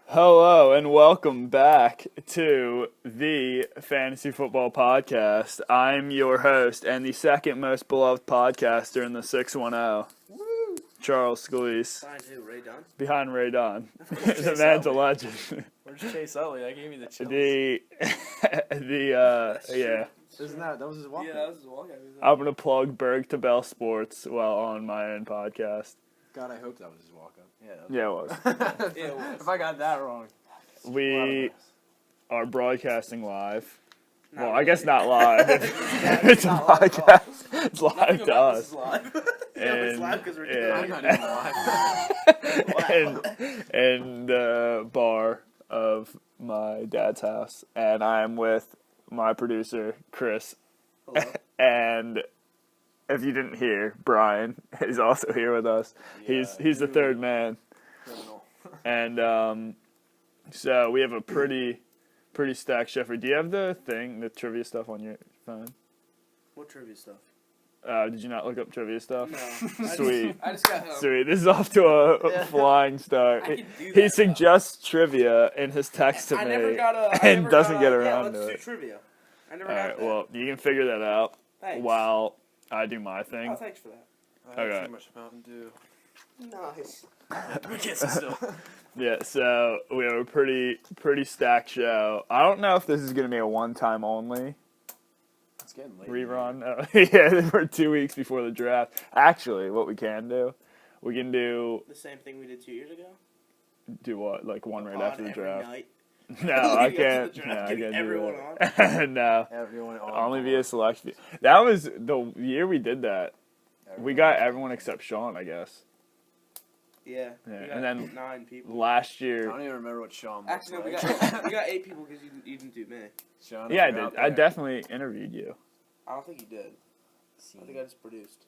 Hello and welcome back to the Fantasy Football Podcast. I'm your host and the second most beloved podcaster in the 610, Charles Scalise. Behind who? Ray Dunn? Behind Ray Dunn. Chase The man's a Utley. legend. Where's Chase Utley? That gave me the chills. Yeah. Isn't that was his walk? Yeah, that was his walkout. I'm going to plug Berg to Bell Sports while on my own podcast. God, I hope that was his walk up. Yeah, it was. Yeah, it was. If I got that wrong. We are broadcasting live. Not Well, I really. guess not live. It's a not live at podcast. It's live Nothing to about us. this is live. Yeah, it's live because we're Yeah. I'm doing not even live. in the bar of my dad's house, and I'm with my producer Chris, Hello. and if you didn't hear, Brian is also here with us. He's the third man, Criminal. and so we have a pretty stacked show. Do you have the trivia stuff on your phone? What trivia stuff? Did you not look up trivia stuff? No. Sweet. I just got home. Sweet. This is off to a flying start. I can do He that, suggests trivia in his text to I me never got a. and doesn't get around let's to do it. trivia. I never All got right, that. well, you can figure that out Thanks. while I do my thing. Oh, thanks for that. I had Okay. too much Mountain Dew. Nice. We can't sit still. Yeah, so we have a pretty stacked show. I don't know if this is going to be a one-time only It's getting late. rerun. Yeah, we're 2 weeks before the draft. Actually, what we can do The same thing we did 2 years ago. do what? Like one right Pod after the every draft. night. No, I Leading up can't. to the No, draft, I getting can't do everyone that. No. Everyone on Only board. via selection. That was the year we did that. We got everyone except Sean, I guess. Yeah. Yeah, We got and then 9 people. Last I year, don't even remember what Sean looked Actually, no, we like. got 8 people because you didn't do me. Sean, yeah, I if you're did. out I there, definitely interviewed you, I don't think you did. I think I just produced.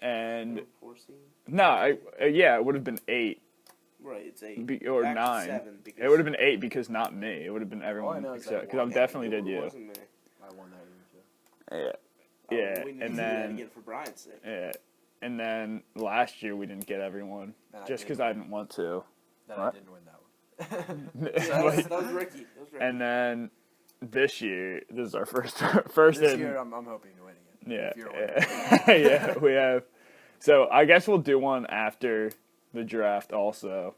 and Four scene. no, yeah, it would have been 8 Right, it's 8. or Back to 9. 7 because It would have been 8 because not me. It would have been All I everyone know is except that because I one- definitely it did you. wasn't me. I won that even too. Yeah, Oh, yeah, we need and to do that then again for Brian's sake. yeah, and then last year we didn't get everyone And I just did because win. I didn't want to. Then What? I didn't win that one. That was Ricky. That was Ricky. And then this year, this is our first This in. year, I'm hoping to win again. Yeah, If you're winning. yeah, we have. So I guess we'll do one after the draft also,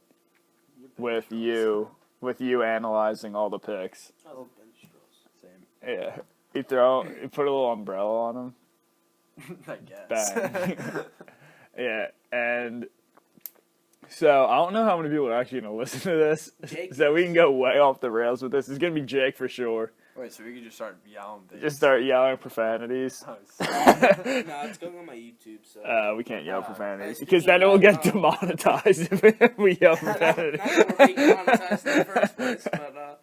with you analyzing all the picks. I love Ben Strauss. Same. Yeah, you put a little umbrella on them. I guess. Bang. Yeah, and so I don't know how many people are actually gonna listen to this, Jake so we can go way off the rails with this. It's gonna be Jake for sure. Wait, so we could just start yelling things? Just start yelling profanities. Oh, No, it's going on my YouTube, so. We can't yell profanities Speaking because then it of will that, get demonetized if we yell Not profanities. that we're being monetized in the first place, but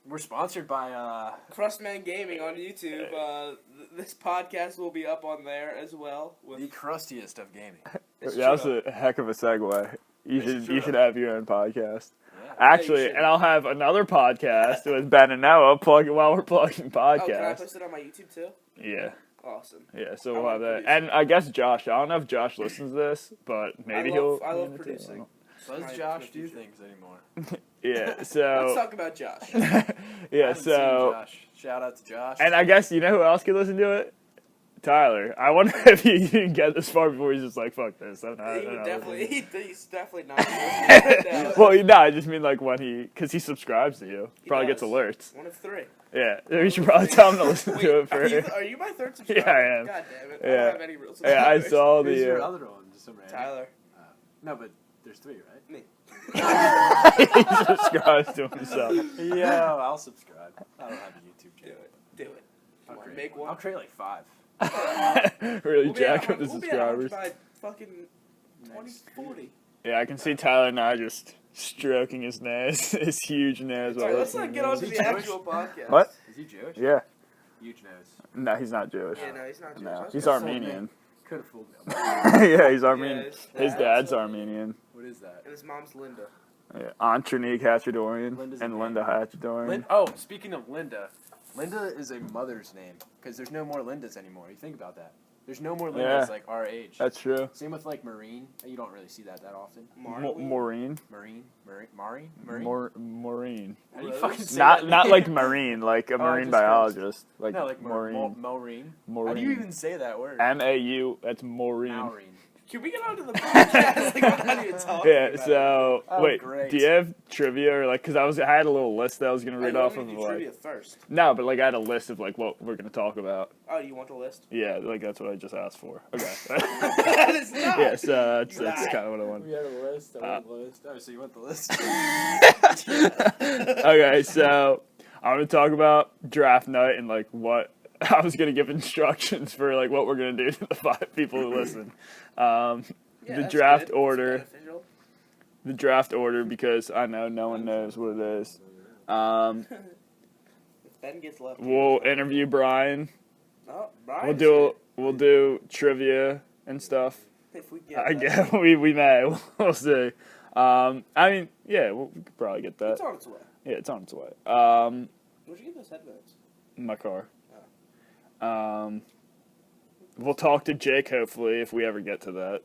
We're sponsored by Crust Man Gaming on YouTube. This podcast will be up on there as well. the With crustiest of gaming. it's That was true. a heck of a segue. You It's should true. have your own podcast. Yeah. Actually, should. and I'll have another podcast with Ben and Noah plugging while we're plugging Oh, can I podcasts. post it on my YouTube too? Yeah, Awesome. yeah. So I we'll have wanna that, produce and I guess Josh. I don't know if Josh listens to this, but maybe I he'll. love too. producing. Does My Josh do future. things anymore? Yeah. Let's So talk about Josh. I yeah. haven't seen So Josh. Shout out to Josh. and I guess you know who else could listen to it. Tyler. I wonder if he can get this far before he's just like, fuck this. I'm not, He I'm would not definitely, listening. he's definitely not. Right now. Well, no, I just mean like when because he subscribes to you. He Probably gets does. alerts. 1 of 3. Yeah, we should probably tell him to listen Wait, to it for. are you my third subscriber? Yeah, I am. God damn it. I Yeah. don't have any real Yeah, I subscribers. saw Who's your the. other one? Just some random. Tyler. No, but there's 3, right? Me. He subscribes to himself. Yeah, I'll subscribe. I don't have a YouTube Do channel. it. Do it. I'll Wanna create make one? I'll create like 5. Really We'll be at jack up the 100 we'll be at subscribers. 100 by fucking 2040. Yeah, I can see Tyler now just stroking his nose, his huge nose. while Alright, let's listening not get to on Is to he the Jewish? actual podcast. What? Is he Jewish? Yeah. Huge nose. No, he's not Jewish. Yeah, no, he's not Jewish. I No, was he's gonna say- Armenian. Could have fooled me. Yeah, he's Armenian. Yeah, His dad's Armenian. What is that? And his mom's Linda. Yeah. Antronique Hatchadorian Linda's a and name. Linda Hatchadorian. Oh, speaking of Linda, Linda is a mother's name because there's no more Lindas anymore. You think about that. There's no more Yeah. limits like our age. That's true. Same with like Marine. You don't really see that often. Maureen. Maureen. Maureen. How do you Rose? fucking say Not that not name? like marine, like a marine just biologist. Like no, like Maureen. Maureen. Maureen. How do you even say that word? MAU. That's Maureen. Maureen. Can we get onto the podcast? Like, we're not even talking Yeah. about So Oh, wait, great. do you have trivia or like? Because I had a little list that I was gonna it. read Oh, off you of want me to do like. trivia first. No, but like I had a list of like what we're gonna talk about. Oh, you want the list? Yeah, like that's what I just asked for. Okay. That is not. Yeah, so that's Lie. kind of what I wanted. We had a list. I want the list. Oh, so you want the list? Okay, so I'm gonna talk about draft night and like what I was gonna give instructions for like what we're gonna do to the 5 people who listen. Yeah, The that's draft good. order. It's beneficial. The draft order because I know no one knows what it is. If Ben gets left. We'll interview Brian. Oh, Brian. We'll do trivia and stuff. If we get. I that. guess we may. We'll see. I mean, yeah, we could probably get that. It's on its way. Yeah, it's on its way. Where'd you get those headphones? My car. We'll talk to Jake hopefully if we ever get to that.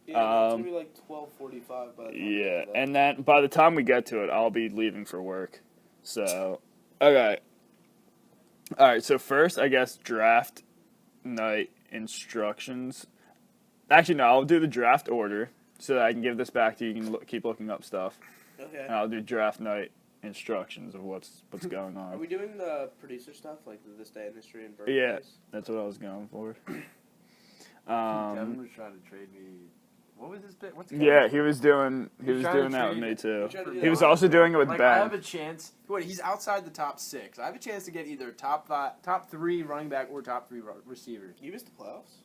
Yeah, it's gonna be like 12:45 by the time. we Yeah, get to that. and then by the time we get to it, I'll be leaving for work. So, okay. All right. So first, I guess draft night instructions. Actually, no. I'll do the draft order so that I can give this back to you. You can keep looking up stuff, Okay. and I'll do draft night instructions of what's going Are on. we doing the producer stuff like this day in history and birthdays? Yeah. That's what I was going for. Kevin was trying to trade me. What was his bit? What's Yeah, he was doing He's trying to that with trade me it. too. He tried to do He that was last also time. doing it with Like I have Ben. a chance. What? He's outside the top 6. I have a chance to get either top 3 running back or top 3 receiver. You missed the playoffs.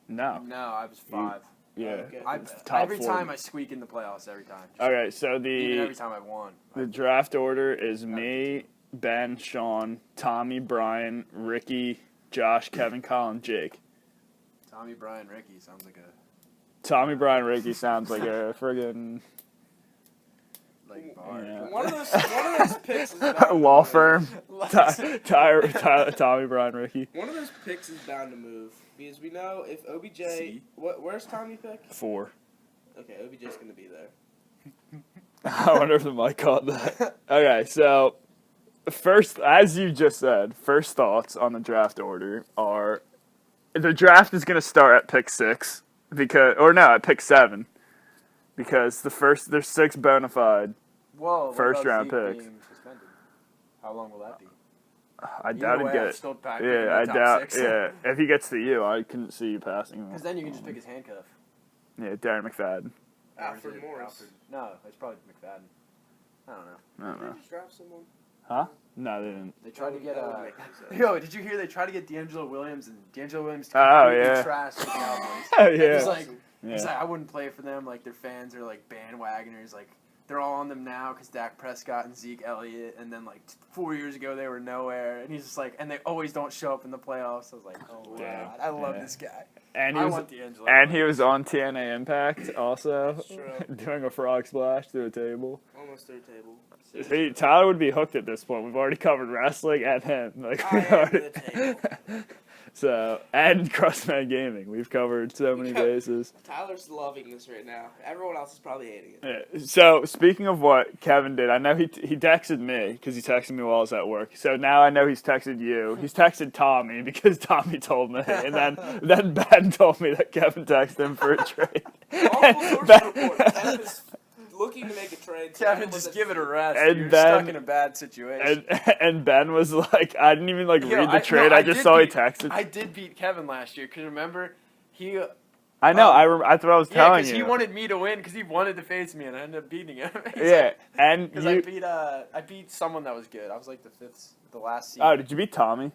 No. No, I was 5. Yeah. Okay. Top Every 40. time I squeak in the playoffs. Every time. Okay, so Even every the time I've won. draft order is me, Ben, Sean, Tommy, Brian, Ricky, Josh, Kevin, Colin, Jake. Tommy, Brian, Ricky sounds like a Tommy, Brian, Ricky sounds like a friggin' bar. Yeah. One of those picks is bound to law move. firm. Tommy, Brian, Ricky. One of those picks is bound to move because we know if OBJ. See? Where's Tommy pick? 4. Okay, OBJ's gonna be there. I wonder if the mic caught that. Okay, so first, as you just said, first thoughts on the draft order are the draft is going to start at pick 6 at pick 7 because there's 6 bona fide. Whoa. what First about round Zeke picks. being suspended? How long will that be? I doubt he'd way, get I'm it. still back Yeah, I in the top doubt. 6. Yeah, if he gets to you, I couldn't see you passing him. Because then you can just pick his handcuff. Yeah, Darren McFadden. Or is Alfred it Morris. Alfred? No, it's probably McFadden. I don't know. I don't Did know. they just draft someone? Huh? No, they didn't. They tried to get That would make sense. Yo, did you hear they tried to get D'Angelo Williams and D'Angelo Williams Oh, completely yeah. trashed the Cowboys. Oh He's yeah. like, Yeah. he's like, I wouldn't play for them. Like their fans are like bandwagoners. Like they're all on them now because Dak Prescott and Zeke Elliott. And then like 4 years ago they were nowhere. And he's just like, and they always don't show up in the playoffs. I was like, oh my Damn. god, I love Yeah. this guy. And I want D'Angelo. And he was on TNA Impact also, That's true. doing a frog splash through a table. Almost third table. Tyler would be hooked at this point. We've already covered wrestling and him. Like, I we am already- the table. So, and Crust Man Gaming. We've covered so many bases. Tyler's loving this right now. Everyone else is probably hating it. Yeah. So, speaking of what Kevin did, I know he texted me because he texted me while I was at work. So now I know he's texted you. He's texted Tommy because Tommy told me. And then Ben told me that Kevin texted him for a trade. Multiple sources report. Kevin is looking to make a trade. Kevin, just give it a rest. And You're then- stuck in a bad situation. And Ben was like, I didn't even like Yo, read the trade. no, I just did saw he beat- texted. I did beat Kevin last year because remember he. I know. That's what I was Yeah, telling because you. he wanted me to win because he wanted to face me and I ended up beating him. Yeah, and Because you. I beat someone that was good. I was like the last seed. Oh, did you beat Tommy?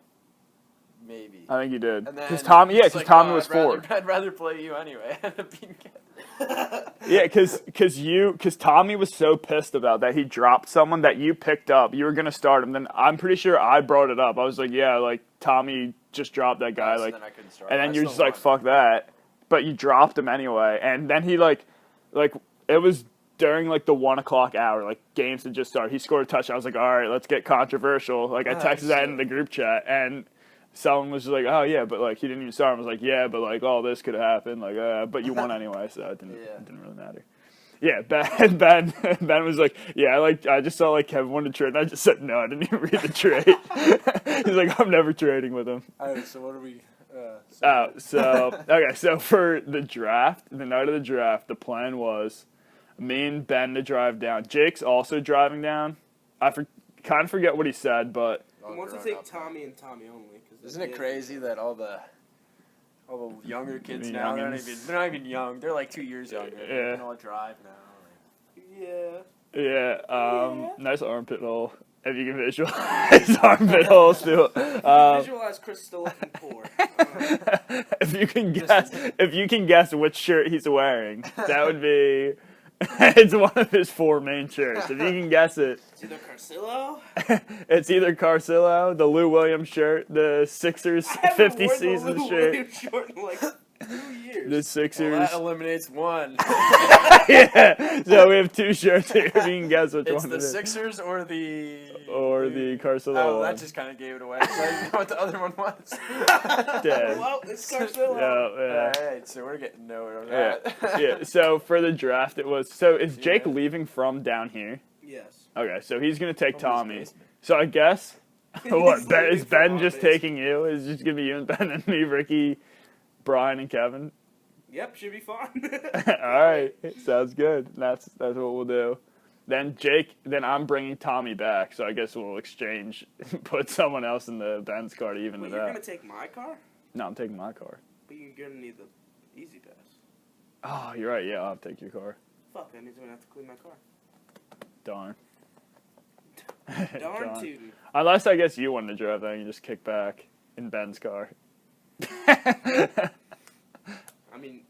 Maybe. I think you did. And then Because Tommy, yeah, he's because like, Tommy "Oh, was I'd 4. I'd rather play you anyway. I ended up beating Kevin. Yeah, because Tommy was so pissed about that he dropped someone that you picked up. You were gonna start him. Then I'm pretty sure I brought it up. I was like, yeah, like Tommy just dropped that guy. So Like, then I couldn't start. and I then you're still just like, won. fuck that. But you dropped him anyway. And then he like it was during like the 1 o'clock hour. Like games had just started. He scored a touchdown. I was like, all right, let's get controversial. Like I Oh, texted that shit. in the group chat and. someone was just like, oh yeah, but like he didn't even start. I was like, yeah, but like all this could have happened. Like, but you won anyway, so it didn't really matter. Yeah, Ben was like, yeah, I just saw like Kevin wanted to trade, and I just said no, I didn't even read the trade. He's like, I'm never trading with him. All right, so what are we? So for the draft, the night of the draft, the plan was me and Ben to drive down. Jake's also driving down. I kind of forget what he said, but He wants to take Tommy and Tommy only. Isn't it crazy that all the younger kids now, they're not even young. They're like 2 years younger. Yeah. They can all drive now. Yeah. Nice armpit hole. If you can visualize armpit holes too. Visualize Chris still looking poor. If you can guess which shirt he's wearing, that would be. It's one of his 4 main shirts. If you can guess it. It's either Carcillo. It's either Carcillo, the Lou Williams shirt, the Sixers 50 season Lou shirt. Williams shirt in like 2 years. The Sixers. Well, that eliminates one. Yeah. So we have 2 shirts here. If you can guess which It's one the it is. Sixers or the Carcillo Oh, one. that just kind of gave it away. So I didn't know what the other one was. Dead. Well, it's Carcillo. Yeah. All right, so we're getting nowhere on that. Yeah. So for the draft, it was. So is Jake leaving from down here? Yes. Okay, so he's gonna take From his Tommy. basement. So I guess what He's Ben, leaving is from Ben our just basement. taking you? Is it just gonna be you and Ben and me, Ricky, Brian, and Kevin? Yep, should be fun. All right, sounds good. That's what we'll do. Then I'm bringing Tommy back. So I guess we'll exchange, put someone else in the Ben's car to even Wait, it you're out. gonna take my car? No, I'm taking my car. But you're gonna need the Easy Pass. Oh, you're right. Yeah, I'll take your car. Fuck, I need to have to clean my car. Darn. Darn tootin'. Unless I guess you wanted to drive, then you just kick back in Ben's car. I mean,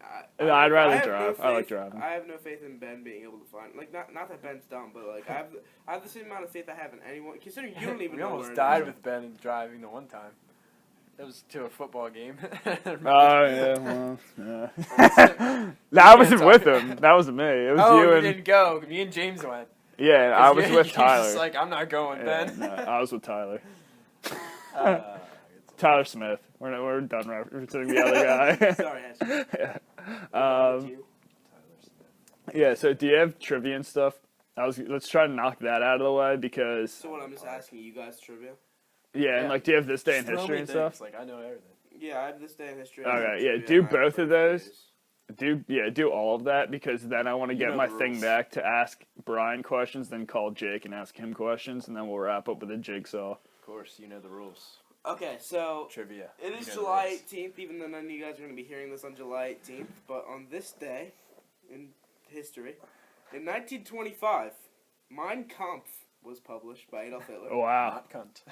I'd rather have drive. No I like faith- driving. I have no faith in Ben being able to find, like, not that Ben's dumb, but like I have the same amount of faith I have in anyone. Considering you don't even We know almost where it died is. with Ben driving the one time. It was to a football game. Oh yeah, well, yeah. I wasn't with him. That wasn't me. It was Oh, you you and didn't go. Me and James went. yeah. And I was You- with you Tyler. Just like, I'm not going, Yeah, Ben. no, I was with Tyler. Uh, Tyler Smith. We're done referencing the other guy. Sorry, Ashley. Yeah. You. Yeah. So do you have trivia and stuff? Let's try to knock that out of the way because So what? I'm just asking you guys trivia. yeah, and like do you have this day in just throw history me and things, stuff? Like, I know everything. Yeah, I have this day in history. Okay, yeah, do both of those. Do all of that because then I want to You get know my the thing rules. back to ask Brian questions, then call Jake and ask him questions, and then we'll wrap up with a jigsaw. Of course, you know the rules. Okay, so Trivia. it is July 18th, even though none of you guys are going to be hearing this on July 18th. But on this day in history, in 1925, Mein Kampf was published by Adolf Hitler. Wow. Not cunt.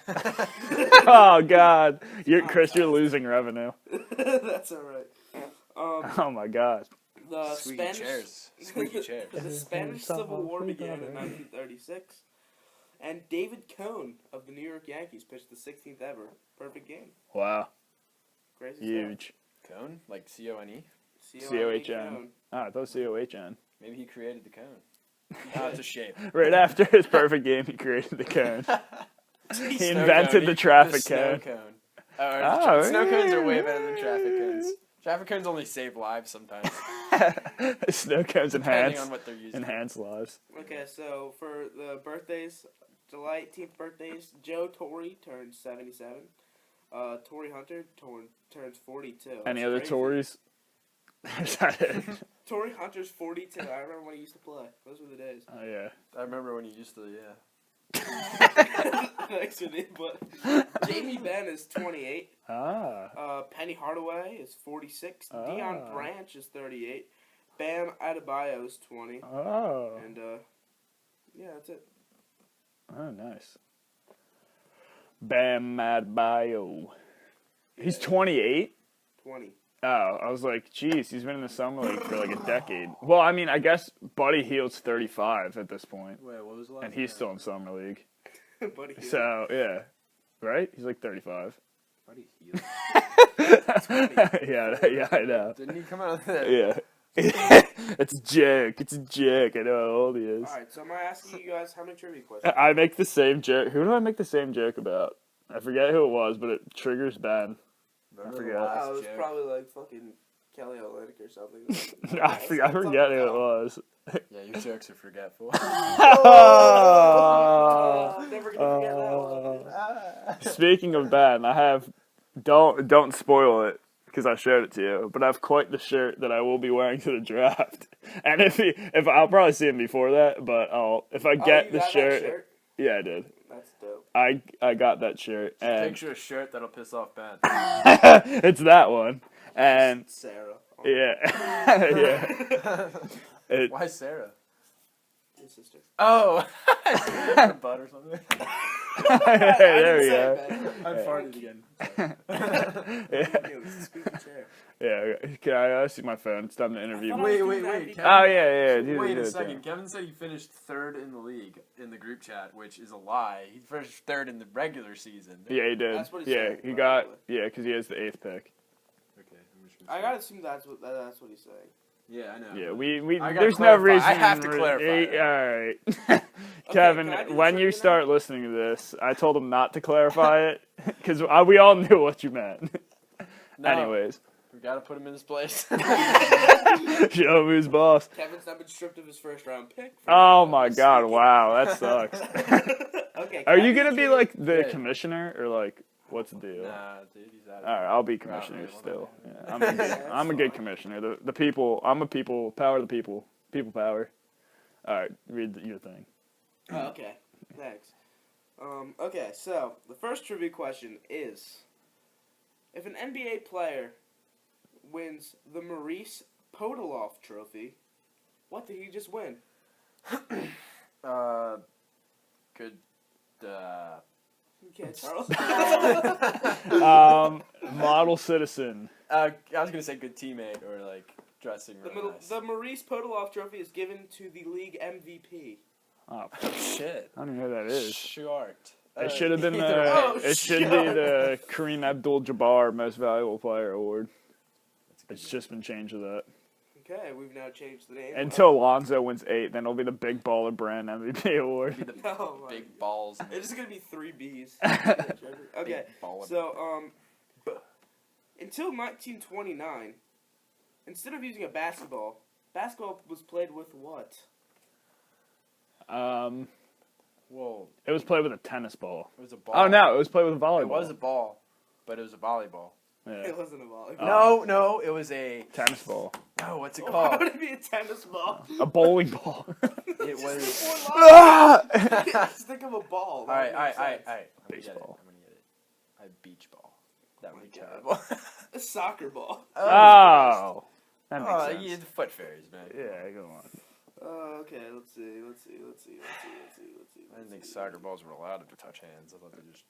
Oh God, Chris, you're losing revenue. That's all right. Oh my God. The Squeaky Spanish chairs. Squeaky chairs. The Spanish Civil War began in 1936, and David Cohn of the New York Yankees pitched the 16th ever perfect game. Wow. Crazy Huge. Cone? Like C-O-N-E? stuff. C-O-H-N. Ah, I thought C-O-H-N. Maybe he created the cone. Oh, it's a shape. Right after his perfect game, he created the cone. He Snow invented cone. the traffic snow cone. Oh, snow cones are way yeah. better than traffic cones. Traffic cones only save lives sometimes, Snow cones depending on what they're using. enhance lives. Okay, so for the birthdays, July 18th birthdays, Joe Torre turns 77. Torrey Hunter turns 42. Any That's other crazy. Tories? Is that it? Torrey Hunter's 42. I remember when he used to play. Those were the days. Oh yeah. I remember when you used to, Thanks for me, but Jamie Benn is 28. Ah. Penny Hardaway is 46. Ah. Dion Branch is 38. Bam Adebayo is 20. Oh. And, yeah, that's it. Oh, nice. Bam Mad Bio. He's 28? 20. Oh, I was like, geez, he's been in the summer league for like a decade. Well, I mean, I guess Buddy Hield's 35 at this point, Wait, what was the last and he's still in summer league. Buddy Hield. So yeah, right? He's like 35. Buddy Hield. yeah, I know. Didn't he come out of that? Yeah. It's a joke. It's a joke. I know how old he is. Alright, so am I asking you guys how many trivia questions? I make the same joke. Who do I make the same joke about? I forget who it was, but it triggers Ben. Remember forget. the last Oh, it was joke? probably like fucking Kelly Olynyk or something. I forget who it was. Yeah, your jokes are forgetful. Never gonna forget that one. Speaking of Ben, I have don't spoil it because I showed it to you, but I have quite the shirt that I will be wearing to the draft. And if I'll probably see him before that, but if I get you the got that shirt, yeah, I did. That's dope. I got that shirt, and Picture a shirt that'll piss off Ben. it's that one, and Sarah. yeah, yeah. Why Sarah? Your sister. Oh, butt or something. There we go. I farted again. Squeaky chair. Yeah, can I see my phone? It's time to interview. I thought Wait, I was wait, doing wait. that. Oh yeah. Do Wait it, a second. yeah. Kevin said he finished third in the league in the group chat, which is a lie. He finished third in the regular season. Yeah, he did. That's what he yeah, said, he probably. got because he has the 8th pick. Okay, I'm just I gotta assume that's what he's saying. Yeah, I know. Yeah, we I gotta there's no clarify. reason. I have to clarify. All right, Kevin. can I do the When you trivia start listening to this, I told him not to clarify it because we all knew what you meant. No, Anyways, we gotta put him in his place. show him who's boss. Kevin's not been stripped of his first round pick. Oh my God! Wow, that sucks. Okay. Are you Kevin, gonna be like the Yeah. commissioner or like what's the deal? Nah, dude, he's out. All right, I'll be We're commissioner out, still. man. Yeah, I'm a good commissioner. The people. I'm a people power. The people. People power. All right, read your thing. Oh, okay. Thanks. Okay, so the first trivia question is: if an NBA player wins the Maurice Podoloff Trophy, what did he just win? Good. Okay, Charles. Model citizen. I was gonna say good teammate or like dressing really nice. The Maurice Podoloff Trophy is given to the league MVP. Oh, Shit. I don't know who that is. Short. It should have been either way. Oh, it should be the Kareem Abdul-Jabbar Most Valuable Player Award. It's just been changed to that. Okay, we've now changed the name. Until Alonzo wins 8, then it'll be the Big Baller Brand MVP Award. Be the Oh my big balls. and It's just gonna be 3 B's. big Okay, ball and- so until 1929, instead of using a basketball was played with what? Whoa, It was played with a tennis ball. it was a ball. Oh no, it was played with a volleyball. It was a ball, but it was a volleyball. Yeah. It wasn't a volleyball. No, it was a. Tennis ball. No, what's it Why called? would it be a tennis ball? A bowling ball. It was. Just think of a ball. All right. Baseball. I'm gonna get it. A beach ball. That would be terrible. A soccer ball. Oh. That makes Oh, sense. yeah, the foot fairies, man. Yeah, go on. Okay, let's see. I didn't think soccer balls were allowed to touch hands. I thought they just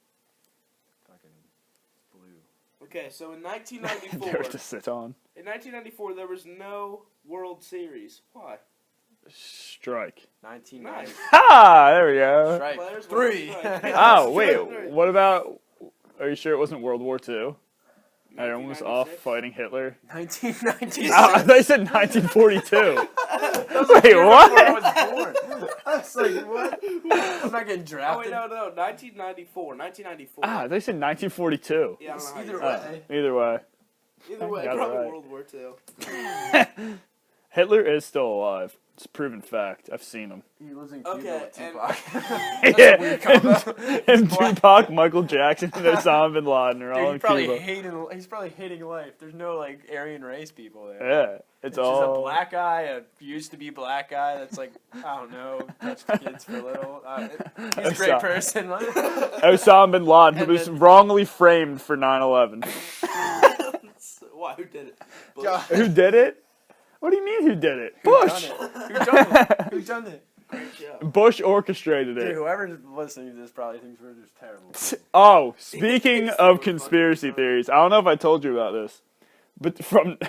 fucking blew. Okay, so in They were 1994, to sit on. there was no World Series. Why? Strike. 1990. Ah, there we go. Strike Players 3. were strike. Oh, Strike wait. three. What about... Are you sure it wasn't World War II? Everyone was off 1996? fighting Hitler? 1996. Oh, they said 1942. Wait, Before I what? was born. I was like, what? I'm not getting Oh, drafted. wait, no, 1994. Ah, they said 1942. Yeah, I don't know how Either you way. say Either way. it. Either way, got it probably right. World War II. Hitler is still alive. It's a proven fact. I've seen him. He lives in Cuba Okay, with and- Tupac. Yeah, weird combo. and Tupac, Michael Jackson, and Osama bin Laden are all in Cuba. He's probably hating life. There's no like Aryan race people there. Yeah, It's it's just all... a black guy, a used to be black guy that's like, I don't know, touched kids for a little. He's a great person. Osama bin Laden, who And was then- wrongly framed for 9/11. Why? Who did it? God. Who did it? What do you mean who did it? Bush! Who done it? Great show. Bush orchestrated Dude, it. whoever's listening to this probably thinks we're just terrible. Oh, speaking of conspiracy theories, I don't know if I told you about this, but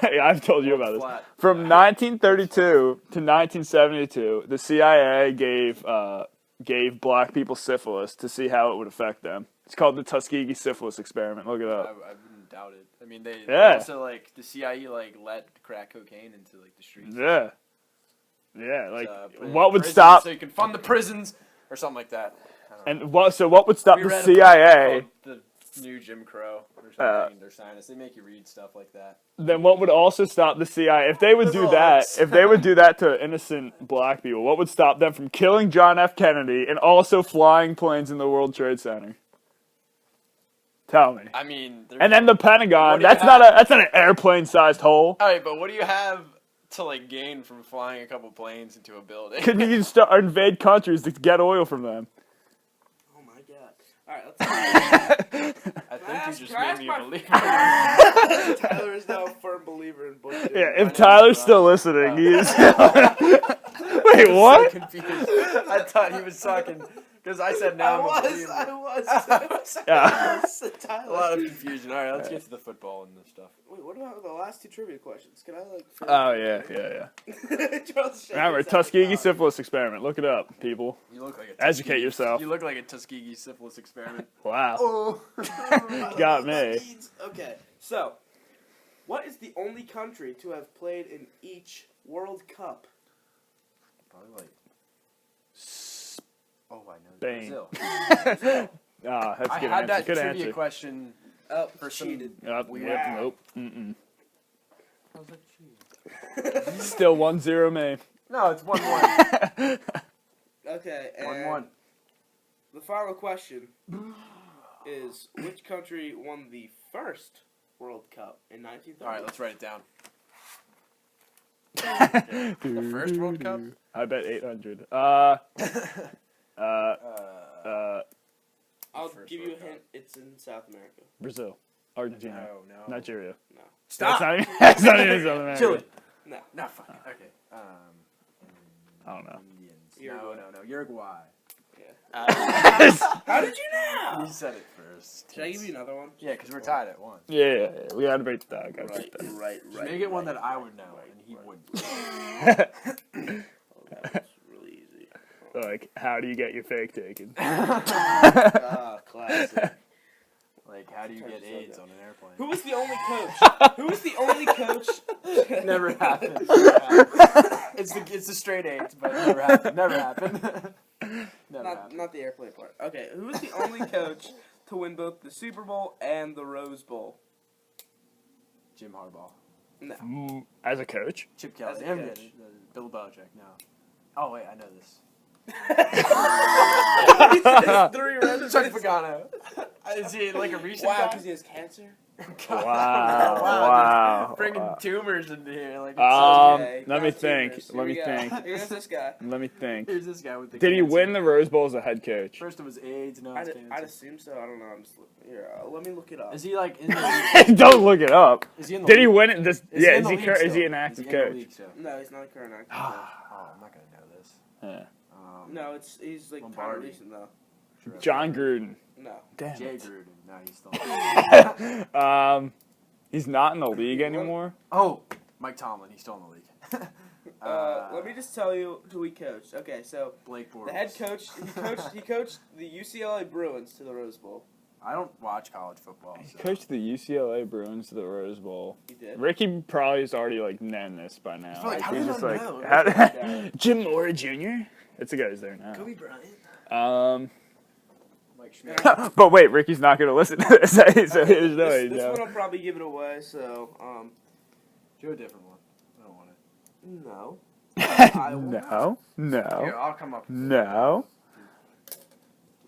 I've told you about this. Flat. From 1932 to 1972, the CIA gave black people syphilis to see how it would affect them. It's called the Tuskegee syphilis experiment. Look it I up. wouldn't doubt it. I mean, they Yeah. also like the CIA like let crack cocaine into like the streets. Yeah, like Put it in what would prisons stop? So you can fund the prisons or something like that. And what would stop We the read a book CIA? called The New Jim Crow or something. They're scientists. They make you read stuff like that. Then what would also stop the CIA if they would do that? Results. If they would do that to innocent black people, what would stop them from killing John F. Kennedy and also flying planes in the World Trade Center? Tell me. I mean, And then the Pentagon. What do you That's not an airplane-sized hole. All right, but what do you have to like gain from flying a couple planes into a building? Could you start invade countries to get oil from them? Oh my god. Alright, let's I think you just made me a believer. Tyler is now a firm believer in Bush. Yeah, if Tyler's still listening, he is. Wait, what? So confused. I thought he was talking because I said no. I was. Yeah. A lot of confusion. All right, let's get to the football and this stuff. Wait, what about the last two trivia questions? Can I Oh, yeah. Charles, Remember, Tuskegee syphilis experiment. Look it up, people. You look like a Educate yourself. You look like a Tuskegee syphilis experiment. Wow. Oh, Got me. Okay, so what is the only country to have played in each World Cup? probably like. Oh, I know. Spain. Brazil. That's a I good had answer. that Good trivia answer. question. Oh, For some- cheated. Weird. Yep, nope. Mm-mm. I was like, cheating. Still 1-0 me. No, it's 1-1. Okay, and 1-1. the final question is: which country won the first World Cup in 1930? All right, let's write it down. The first World Cup? I bet 800. I'll First give you a World Cup. hint. It's in South America. Brazil. Argentina. No. Nigeria. No. Stop. That's not even South America. Chile. No. No, fuck it. Okay. I don't know. Indians. Uruguay. No. Uruguay. How did you know? You said it first. Should I give you another one? Yeah, because we're tied at 1. Yeah. We gotta break the dog. Right. Just make it one that I would know, and he wouldn't. Oh, that was really easy. Like, how do you get your fake taken? Ah, classic. Like, how do you get AIDS on an airplane? Who was the only coach? Who was the only coach? Never happened. It's the straight AIDS, but never happened. Never happened. Not the airplane part. Okay, who was the only coach to win both the Super Bowl and the Rose Bowl? Jim Harbaugh. No. As a coach? Chip Kelly. As a Damn coach. it. Bill Belichick. No. Oh wait, I know this. He says 3 random Chuck hits. Pagano. Is he like a recent Wow, guy? because he has cancer? Wow. Bringing tumors into here. Like, it's Okay, Let me got think. tumors. Let me Here we go. think. Here's this guy. Let me think. Here's this guy with the Did he cancer. win the Rose Bowl as a head coach? First it was AIDS, now it's I'd cancer. assume so. I don't know. I'm just here. Let me look it up. Is he like in the Don't look it up. Is he in the Did he league? win it? Is Yeah, in is the he league is he still? an active Is he in the coach? league still? No, he's not a current actor. Oh, I'm not gonna know this. Yeah. No, he's like kind of Lombardi. recent though. John Gruden. No. Damn. Jay it. Gruden. No, he's still. He's not in the league anymore. Oh, Mike Tomlin. He's still in the league. Let me just tell you who he coached. Okay, so Blake Bortles. the head coach, he coached the UCLA Bruins to the Rose Bowl. I don't watch college football. He So. coached the UCLA Bruins to the Rose Bowl. He did. Ricky probably has already known this by now. He's like, how he's did just I like, know? how- Jim Mora Jr. That's the guy who's there now. Kobe Bryant. Mike Schmidt. But wait, Ricky's not gonna listen to this, so there's no way. This no. one will probably give it away. So Do a different one. I don't want it. no. I will No, Here, no, I'll come up. with no.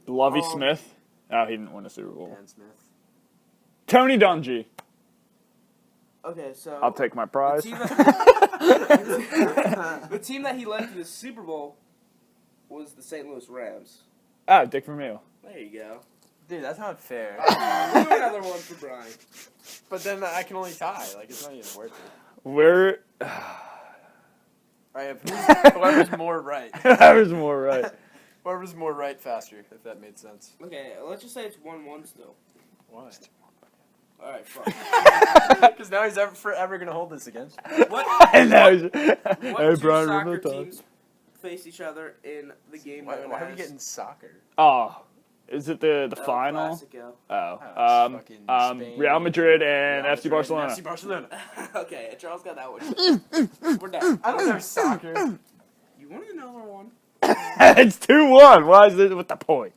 Lovey Um, Smith. Oh, he didn't win a Super Bowl. Dan Smith. Tony Dungy. Okay, so I'll take my prize. the team that he led to the Super Bowl was the St. Louis Rams. Oh, Dick Vermeil. There you go. Dude, that's not fair. We'll do another one for Brian. But then I can only tie. Like, it's not even worth it. We're Alright, whoever's more right. that was more right. Whoever's more right faster, if that made sense. Okay, let's just say it's 1-1 still. Why? Alright, fuck. Because now he's forever going to hold this against me. What I know. two Hey, Brian, soccer remember the time? teams face each other in the game Why known are we as getting soccer? Oh, is it the El final? Clasico? Oh, fucking Spain. Real Madrid and Real FC Madrid Barcelona. and FC Barcelona. Okay, Charles got that one. We're done. I don't know soccer. You want another one? It's 2-1. Why is it with the point?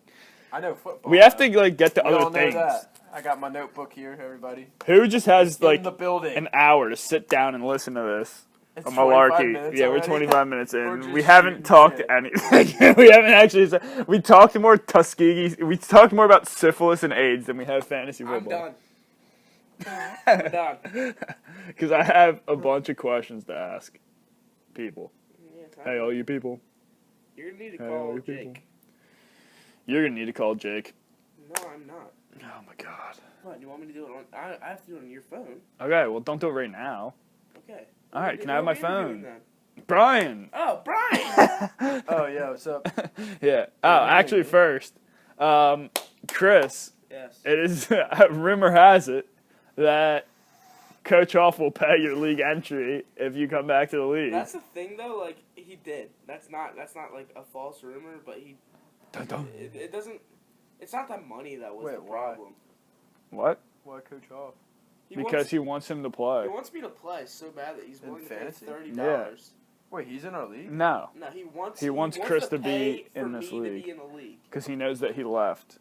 I know football. We have to like get to We all other know things. that. I got my notebook here, everybody. Who just has In like the building. an hour to sit down and listen to this? It's A 25 malarkey. minutes Yeah, already? we're 25 minutes We're in. just We haven't shooting talked shit. anything. We haven't actually. We talked more Tuskegee. We talked more about syphilis and AIDS than we have fantasy I'm football. done. I'm done. Because I have a bunch of questions to ask people. Yeah, time. Hey, all you people. You're gonna need to Hey, call all you Jake. people. You're gonna need to call Jake. No, I'm not. Oh my god. What? You want me to do it on? I have to do it on your phone. Okay, well don't do it right now. Okay. All right, can I have my Who are we phone? interviewing then? Brian. Oh, Brian. Oh, yeah, what's up? Yeah. Oh, actually, first, Chris. Yes. It is rumor has it that Coach Hoff will pay your league entry if you come back to the league. That's the thing, though. Like he did. That's not like a false rumor, but he. Dun, dun. It doesn't. It's not that money that was Wait, the why? problem. What? Why Coach Hoff? Because he wants him to play. He wants me to play so bad that he's In willing to pay fantasy? $30. Wait, he's in our league? No, No, he wants. He wants Chris to be pay for in this me league. To be in the league. because he knows that he left.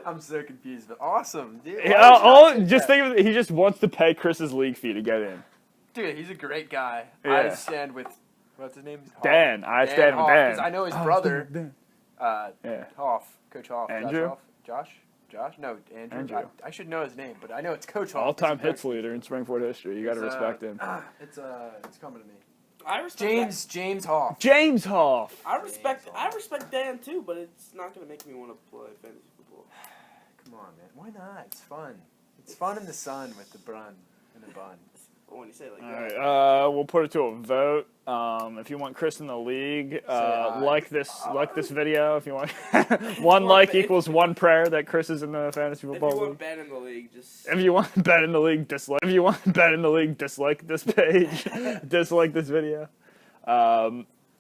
I'm so confused, but awesome, dude. Why Yeah, would you not say just that? think of it. He just wants to pay Chris's league fee to get in. Dude, he's a great guy. Yeah. I stand with, what's his name? Hoff. Dan, I stand with Hoff, Dan. 'cause I know his Oh, brother, Dan. Yeah. Hoff, Coach Hoff. Andrew? Josh? No, Andrew. Andrew. I should know his name, but I know it's Coach Hoff. All-time He's a hits leader in Springford history. You got to It's, respect him. It's coming to me. I respect James Hoff. James Hoff. I respect Dan too, but it's not gonna make me want to play fantasy football. Come on, man. Why not? It's fun. It's fun in the sun with the bun and the bun. But when you say it like All that, right, we'll put it to a vote. If you want Chris in the league, aye. like this video. If you want, one like equals one prayer that Chris is in the fantasy if you football want league. Ben in the league, just If you want bet in the league, dislike. If you want bet in the league, dislike this page. Dislike this video.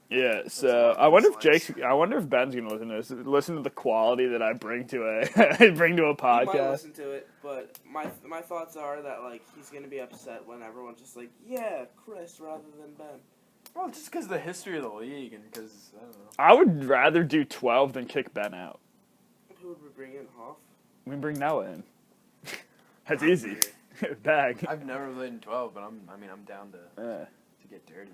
Yeah. So I wonder if Ben's gonna listen to this. Listen to the quality that I bring to a you might podcast. listen to it. But my thoughts are that like he's gonna be upset when everyone's just like, yeah, Chris rather than Ben. Well, just because of the history of the league and because, I don't know. I would rather do 12 than kick Ben out. Who would we bring in? Hoff? We can bring Noah in. That's easy. Bag. I've never played in 12, but I'm down to get dirty.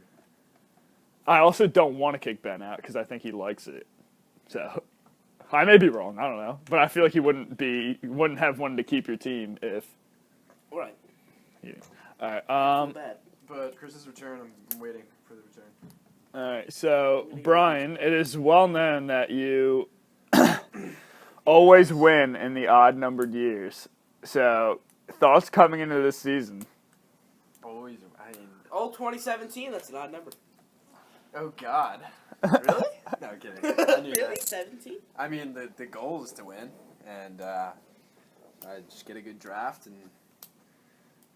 I also don't want to kick Ben out because I think he likes it. So I may be wrong. I don't know, but I feel like he wouldn't have wanted to keep your team if. Right. Yeah. All right. Bad. But Chris's return, I'm waiting for the return. All right. So Brian, it is well known that you always win in the odd-numbered years. So thoughts coming into this season? Always, Oh, 2017. That's an odd number. oh God. Really? No, kidding. I knew Really? that. 17? I mean, the goal is to win, and I just get a good draft and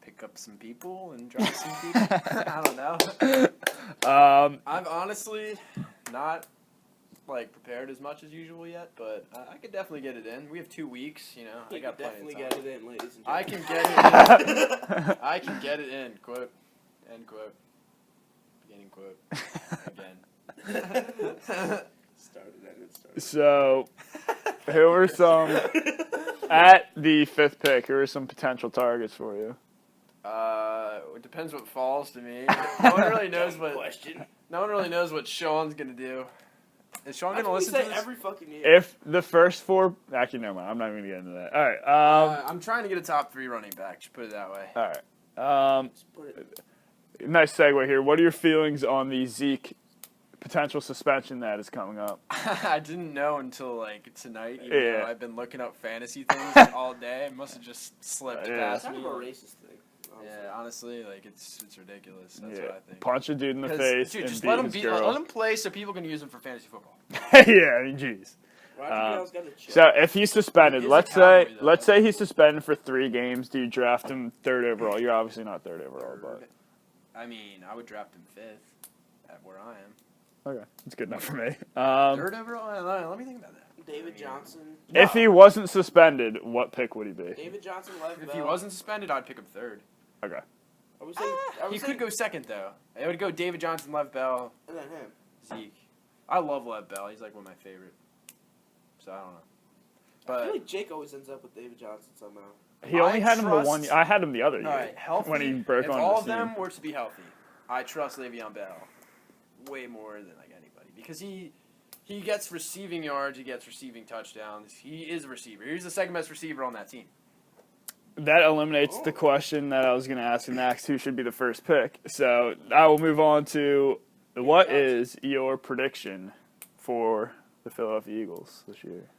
pick up some people and drop some people. I don't know. I'm honestly not prepared as much as usual yet, but I could definitely get it in. We have 2 weeks, you know. I got plenty definitely of time. get it in, ladies and I gentlemen. can get it in. I can get it in. Quote. End quote. Beginning quote. Again. Started, ended, started. So who are some at the 5th pick? Who are some potential targets for you? It depends what falls to me. No one really knows what. Question. No one really knows what Sean's gonna do. Is Sean That's gonna what we listen to say this? every fucking year. If the first 4, actually, never mind. I'm not even gonna get into that. All right. I'm trying to get a top 3 running back. Just put it that way. All right. Just put it. Nice segue here. What are your feelings on the Zeke potential suspension that is coming up? I didn't know until tonight. Even Yeah. though I've been looking up fantasy things all day. It must have just slipped Yeah. past Kind me. of a racist thing. Honestly. Yeah, honestly, it's ridiculous. That's what I think. Punch a dude in the 'Cause, face dude, and just beat let him his beat. girl. Let him play so people can use him for fantasy football. Yeah, I mean, jeez. Roger Goodell's got to chill. So if he's suspended, He is a let's cowboy, say though. let's say he's suspended for 3 games. Do you draft him 3rd overall? You're obviously not 3rd overall, but I mean, I would draft him 5th at where I am. okay, that's good enough for me. 3rd overall. Let me think about that. David Johnson. If he wasn't suspended, what pick would he be? David Johnson, Lev If Bell. he wasn't suspended, I'd pick him 3rd. Okay. I was saying, He could go 2nd though. It would go David Johnson, Lev Bell, And then him. Zeke. I love Lev Bell. He's like one of my favorite So I don't know. I But feel like Jake always ends up with David Johnson somehow. He only had him the trust- 1 year. I had him the other year all right, healthy. when he broke if on all the of them scene. were to be healthy, I trust Le'Veon Bell way more than like anybody because he gets receiving yards, he gets receiving touchdowns. He is a receiver. He's the second best receiver on that team. That eliminates the question that I was going to ask next, who should be the first pick. So I will move on to what is your prediction for the Philadelphia Eagles this year?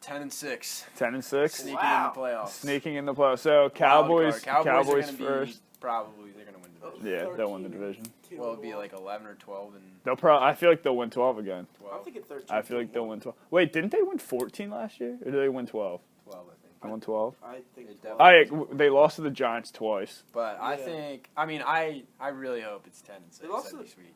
10-6. 10-6? Sneaking Wow. in the playoffs. Sneaking in the playoffs. So Cowboys Cowboys are gonna first. Probably they're gonna win the division. Yeah, they'll win the division. Well, it'd be like 11 or 12 and I feel like they'll win 12 again. 12. I'm thinking 13. I feel like they'll win 12. Wait, didn't they win 14 last year? Or did they win 12? 12, I think. They won 12? I think It 12. definitely- They lost to the Giants twice. But I Yeah. think I really hope it's 10-6. They lost That'd be to sweet.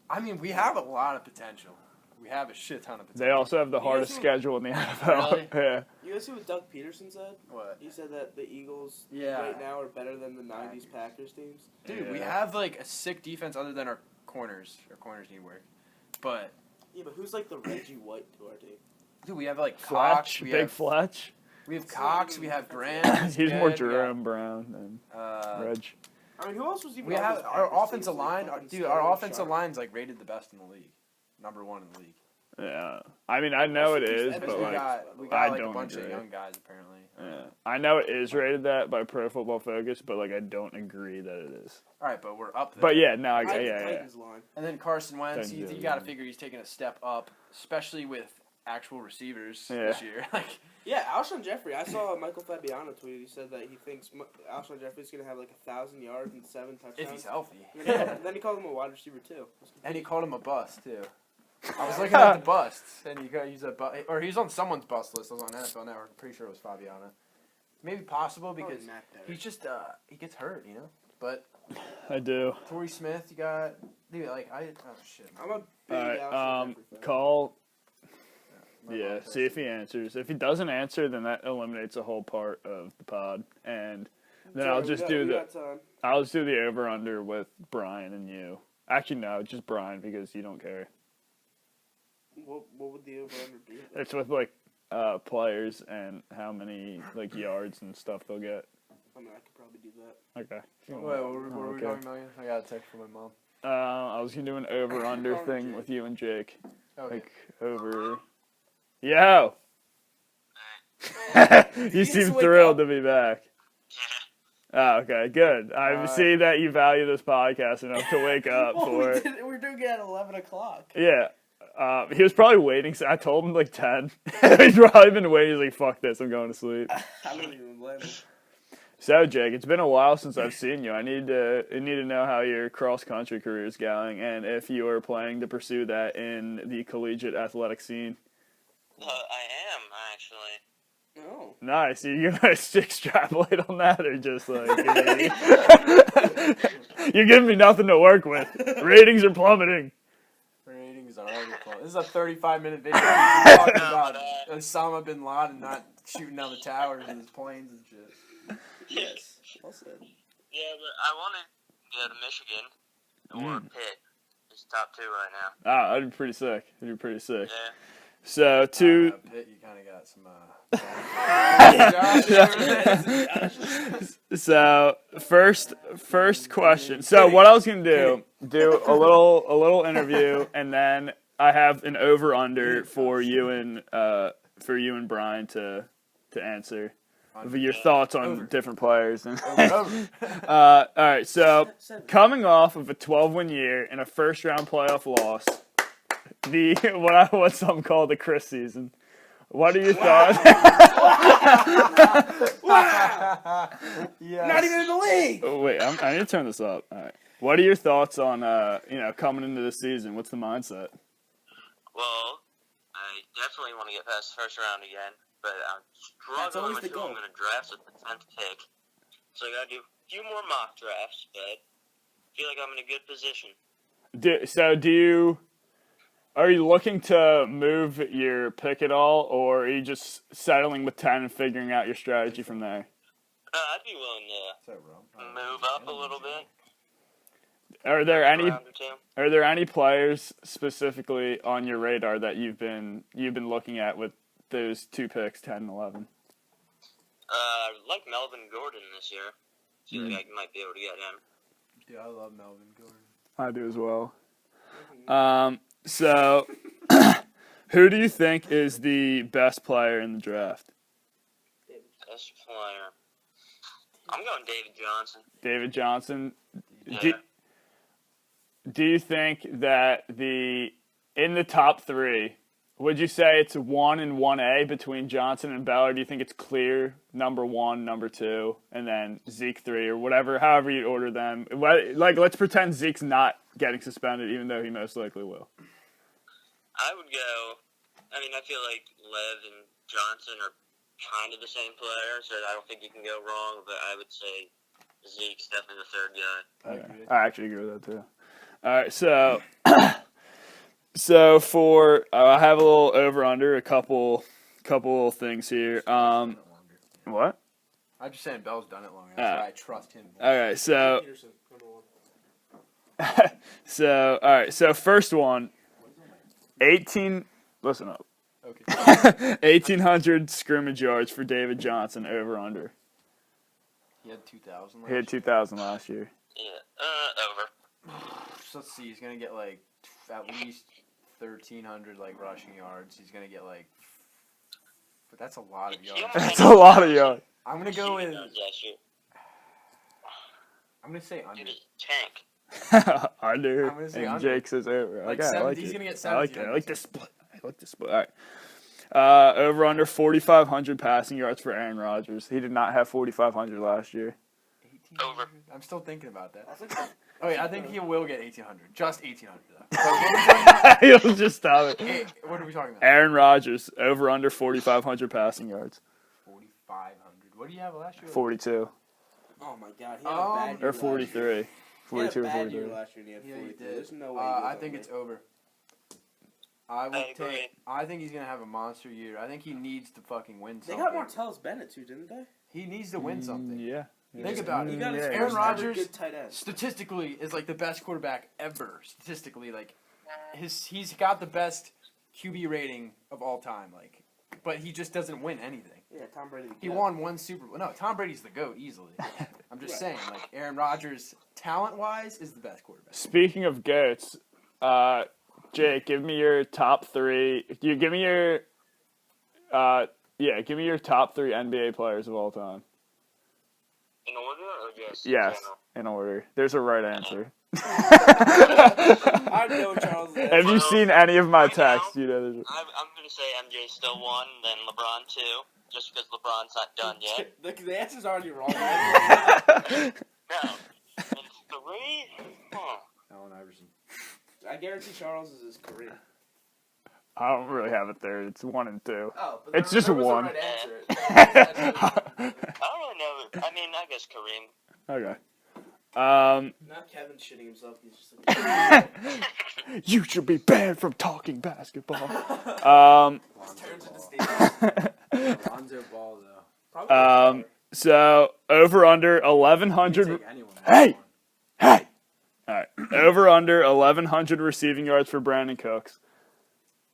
I mean, we have a lot of potential. We have a shit ton of potential. They also have the You hardest guys schedule in the NFL. Really? Yeah. You guys see what Doug Peterson said? What? He said that the Eagles Yeah. right now are better than the 90s Packers teams. Dude, we Yeah. have like a sick defense other than our corners. Our corners need work. But Yeah, but who's like the Reggie White to our team? dude, we have like Cox. Fletch, We Big have Fletch. Cox. We have Grant. He's more good, we got, Jerome Brown than Reg. I mean, who else was even We on have this our Packers offensive team? Like line. fucking Dude, Sterling our offensive Sharp. line's like rated the best in the league, number 1 in the league. Yeah. I mean, I know it is, And but we like, got I like a don't bunch agree. of young guys apparently. yeah. I know it is rated that by Pro Football Focus, but like, I don't agree that it is. All right, but we're up there. But yeah, no, I like the yeah. Titans line. And then Carson Wentz, Thank you you. got to figure he's taking a step up, especially with actual receivers Yeah. this year. Like, Yeah, Alshon Jeffrey. I saw Michael Fabiano tweet. He said that he thinks Alshon Jeffrey's going to have like 1,000 yards and 7 touchdowns. if he's healthy. And then he called him a wide receiver too. And he called him a bust too. I was looking at the busts, and he's or he's on someone's bust list. I was on NFL Network. I'm pretty sure it was Fabiano. Maybe possible because Probably Matt Derrick. he's just he gets hurt, you know. But I do. Torrey Smith, you got dude. Like oh shit. I'm a big All right, Alshon Jeffrey fan. call. My Yeah, mom see if he answers. If he doesn't answer, then that eliminates a whole part of the pod, and then Sorry, I'll just we do the got time. I'll just do the over under with Brian and you. Actually, no, just Brian because you don't care. What would the over under be? It's with like players and how many like yards and stuff they'll get. I mean, I could probably do that. Okay. Wait, what were we Okay. talking about again? I got a text from my mom. I was gonna do an over under Oh, thing Jake. with you and Jake. Okay. Like over. Yo. you gets seem to wake thrilled up. to be back. Oh, okay, good. I see that you value this podcast enough to wake up Well, for it. we're doing it at 11 o'clock. Yeah. He was probably waiting. So I told him like 10. He's probably been waiting. He's like, fuck this. I'm going to sleep. I don't even blame him. So, Jake, it's been a while since I've seen you. I need to know how your cross-country career is going and if you are planning to pursue that in the collegiate athletic scene. I am, actually. No. Nice. Are you going to extrapolate on that or just like... You're giving me nothing to work with. Ratings are plummeting. Ratings are already close. This is a 35-minute video talking about Osama bin Laden not shooting down the towers and his planes and shit. Yes. Well said. Yeah, but I want to go to Michigan or Pitt. It's top 2 right now. Ah, that'd be pretty sick. Yeah. So, to... Pitt, you kind of got some. So first question. So what I was gonna do a little interview, and then I have an over under for you and Brian to answer your thoughts on different players. And all right. So coming off of a 12-win year and a first-round playoff loss, what's some called the Chris season. What are your thoughts? Wow! Yes. Not even in the league! Oh, wait, I need to turn this up. All right. What are your thoughts on coming into this season? What's the mindset? Well, I definitely want to get past the first round again, but I'm That's always struggling with the who goal. I'm going to draft with the 10th pick. So I got to do a few more mock drafts, but I feel like I'm in a good position. Are you looking to move your pick at all, or are you just settling with 10 and figuring out your strategy from there? I'd be willing to move up a little bit. Are there any round or two. Are there any players specifically on your radar that you've been looking at with those 2 picks, 10 and 11? Like Melvin Gordon this year. Feel like I might be able to get him. Yeah, I love Melvin Gordon. I do as well. So, who do you think is the best player in the draft? Best player. I'm going David Johnson. David Johnson. Yeah. Do you think that in the top 3, would you say it's 1 and 1A between Johnson and Bell, or do you think it's clear number 1, number 2, and then Zeke 3, or whatever, however you order them? Like, let's pretend Zeke's not getting suspended, even though he most likely will. I would go. I mean, I feel like Lev and Johnson are kind of the same player, so I don't think you can go wrong. But I would say Zeke's definitely the third guy. I agree. I actually agree with that too. All right, so for I have a little over under a couple things here. What? I'm just saying Bell's done it long. That's why I trust him. All right, so Peterson, number 1. all right, so first one, 18. Listen up. Okay. 1,800 scrimmage yards for David Johnson over under. He had 2,000. He had 2,000 last year. Yeah. Over. So let's see. He's gonna get like at least 1,300 like rushing yards. He's gonna get like. But that's a lot of yards. That's a lot of yards. I'm gonna go with. Last year. I'm gonna say under. Dude, tank. Under. I'm gonna say And under. Jake says over. Like Okay, I 70, like he's it. gonna get I like 70. it. I like this split. All right. Over under 4,500 passing yards for Aaron Rodgers. He did not have 4,500 last year. 1,800? Over. I'm still thinking about that. That's like Oh wait, I think he will get 1,800. Just 1,800 though. But what are we talking about? He'll just stop it. Hey, what are we talking about? Aaron Rodgers over under 4,500 passing yards. 4,500. What do you have last year? 42 Oh my god, he had a bad year or 43. He had 42 a or bad year 43. last year and he had Yeah, 43. you did. There's no way. I think it's over. I would I agree. take. I think he's gonna have a monster year. I think he needs to fucking win They something. got Martellus Bennett too, didn't they? He needs to win something. Yeah. Think about it. He got his Yeah. Aaron first ever Rodgers- good tight end. Statistically, is like the best quarterback ever. Statistically, like he's got the best QB rating of all time. Like, but he just doesn't win anything. Yeah, Tom Brady. He won one Super Bowl. No, Tom Brady's the GOAT easily. I'm just saying, like Aaron Rodgers, talent-wise, is the best quarterback. Speaking of goats, Jake, give me your top 3. Give me your top 3 NBA players of all time. In order or just Yes, general? in order. There's a right answer. I know Charles. Have you seen any of my Right now, texts? You know, there's a- I'm going to say MJ still 1, then LeBron 2, just because LeBron's not done yet. The answer's already wrong. No. And 3? Allen Iverson. I guarantee Charles is his career. I don't really have it there. It's 1 and 2. Oh, but It's just there was a one. right answer. I don't really know. I mean, I guess Kareem. Okay. Not Kevin shitting himself. He's just like, You should be banned from talking basketball. turns into Steve. Lonzo Ball though. Probably. So over under You 1,100. can take anyone. Hey! Hey! All right. Over under 1,100 receiving yards for Brandon Cooks.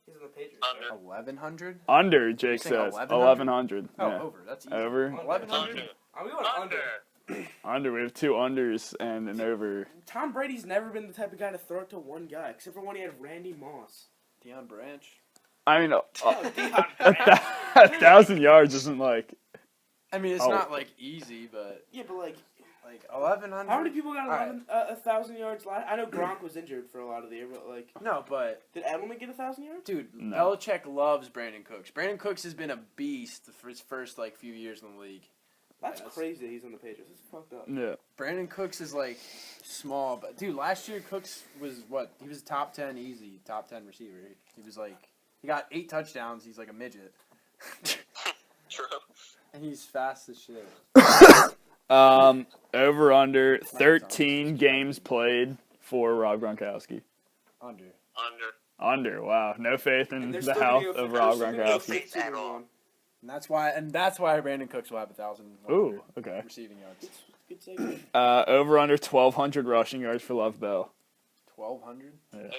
He's in the Patriots. Under. 1,100? Under, Jake saying says 1,100? 1,100. Oh, Yeah. over. That's easy. Over. 1,100? Under. I'm going under. Under. We have 2 unders and an over. Tom Brady's never been the type of guy to throw it to one guy, except for when he had Randy Moss. Deion Branch. I mean, Deion a 1,000 yards isn't like. I mean, it's Oh. not like easy, but Yeah, but like 1,100. how many people got All 1,000 yards last? I know Gronk was injured for a lot of the year, but like, No, but did Edelman get 1,000 yards? dude, No. Belichick loves Brandon Cooks. Brandon Cooks has been a beast for his first like few years in the league. That's Yes. crazy that he's on the Patriots. That's fucked up. Yeah. Brandon Cooks is like small, but dude, last year Cooks was what? He was top 10 easy, top 10 receiver. He was like he got 8 touchdowns. He's like a midget, True. and he's fast as shit. Over under 13 games played for Rob Gronkowski. Under. Under. Under. Wow. No faith in And there's the still gonna health be a- of Rob there's still gonna be a Gronkowski. fake Super Bowl. And that's why Brandon Cooks will have 1,000 Ooh. Okay. receiving yards. Good segment. Over under 1,200 rushing yards for Love Bell. 1,200. Yeah. Over.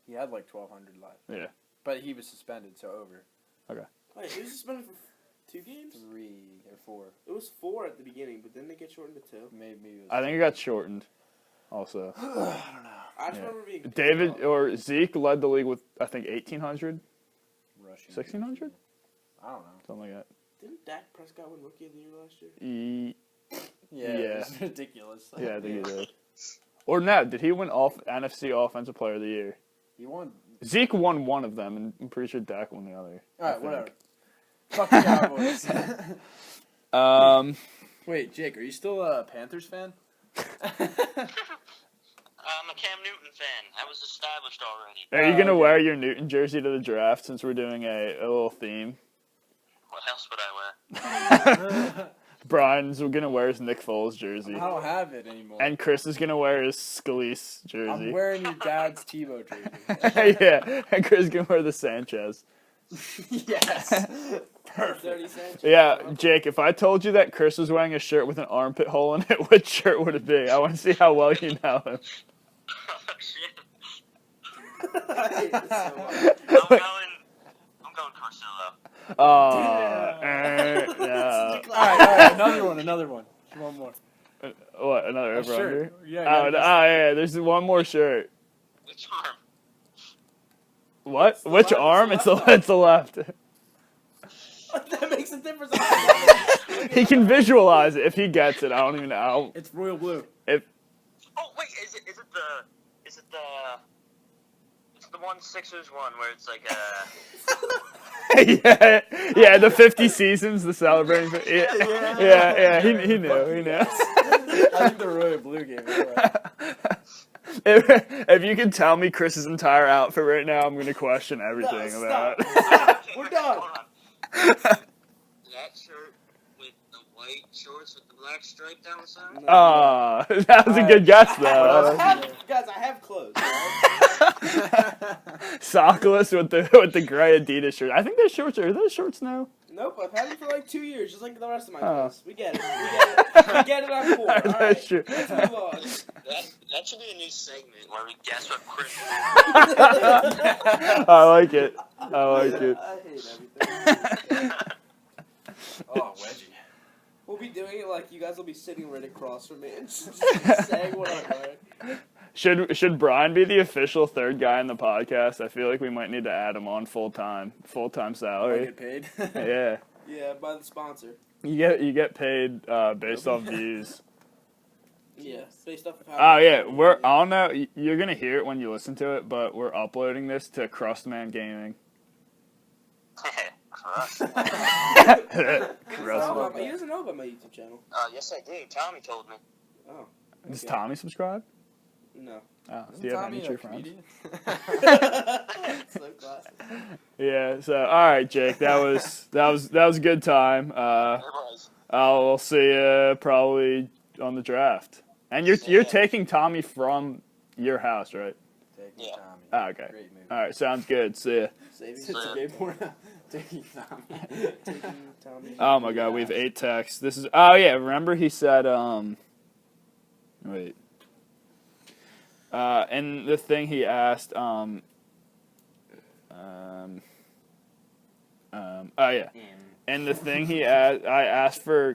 He had like 1,200 left. Yeah. But he was suspended, so over. Wait, he was suspended for 2 games? 3 or 4. It was 4 at the beginning, but then they get shortened to 2. Maybe it was. I think it got shortened. Also, I don't know. I just Yeah. remember being pissed David off. or Zeke led the league with I think 1,800, Rushing. 1,600, I don't know. something like that. Didn't Dak Prescott win Rookie of the Year last year? Yeah, Yeah. it's ridiculous. Yeah, I think he did. Or no, did he win NFC Offensive Player of the Year? He won. Zeke won one of them, and I'm pretty sure Dak won the other. All right, I think. whatever. Fuck the Cowboys. Wait, Jake, are you still a Panthers fan? I'm a Cam Newton fan. That was established already. Are you gonna okay. wear your Newton jersey to the draft since we're doing a little theme? What else would I wear? Brian's gonna wear his Nick Foles jersey, I don't have it anymore. and Chris is gonna wear his Scalise I'm jersey. wearing your dad's Tebow jersey. Yeah, and Chris is gonna wear the Sanchez. Yes. Perfect. 30 cents. Yeah, Jake, if I told you that Chris was wearing a shirt with an armpit hole in it, which shirt would it be? I want to see how well you know him. Oh, shit. I hate this so much. I'm going Carcillo. Oh, All right, another one. One more. What, another A over shirt. under? Yeah, Yeah, there's one more shirt. Which arm? What? It's the Which left, arm? it's It's the the left. That makes a difference. He can visualize it if he gets it. I don't even know. It's royal blue. Oh wait, is it the one Sixers one where it's like yeah, the 50 seasons, the celebrating. Yeah. He knew. I think the royal blue game. If you can tell me Chris's entire outfit right now, I'm gonna question everything No, about it. stop. We're done. Hold on. That shirt with the white shorts with the black stripe down the side? That was a good guess though. Guys, I have clothes. Sockless with the gray Adidas shirt. I think those shorts are those shorts now. Nope, I've had them for like 2 years, just like the rest of my Oh. clothes. We get it. We get it on board. All That's right, true. let's move on. That should be a new segment where we guess what Chris I like it. I like it. I hate everything. Oh, wedgie. We'll be doing it like you guys will be sitting right across from me and just saying what I'm wearing. Should Brian be the official third guy in the podcast? I feel like we might need to add him on full time I salary. get paid. Yeah, Yeah, by the sponsor. you get paid based off views. Yeah, based off of how. Oh yeah, I don't know. You're gonna hear it when you listen to it, but we're uploading this to Crust Man Gaming. Crust. He Crust Man. doesn't know about my YouTube channel. Yes, I do. Tommy told me. Oh. Does Okay. Tommy subscribe? No. Oh, do you have any true friends? So classic. Yeah. So all right, Jake, that was a good time. It was. I'll see you probably on the draft. And you're taking Tommy from your house, right? Taking Yeah. Tommy. Oh, okay. Great movie. All right, sounds good. See ya. Saving It's a gay porno. Taking Tommy. Taking Tommy. Oh my God, we have 8 texts. This is. Oh yeah, remember he said. Wait. And the thing he asked. Oh yeah. And the thing he asked, I asked for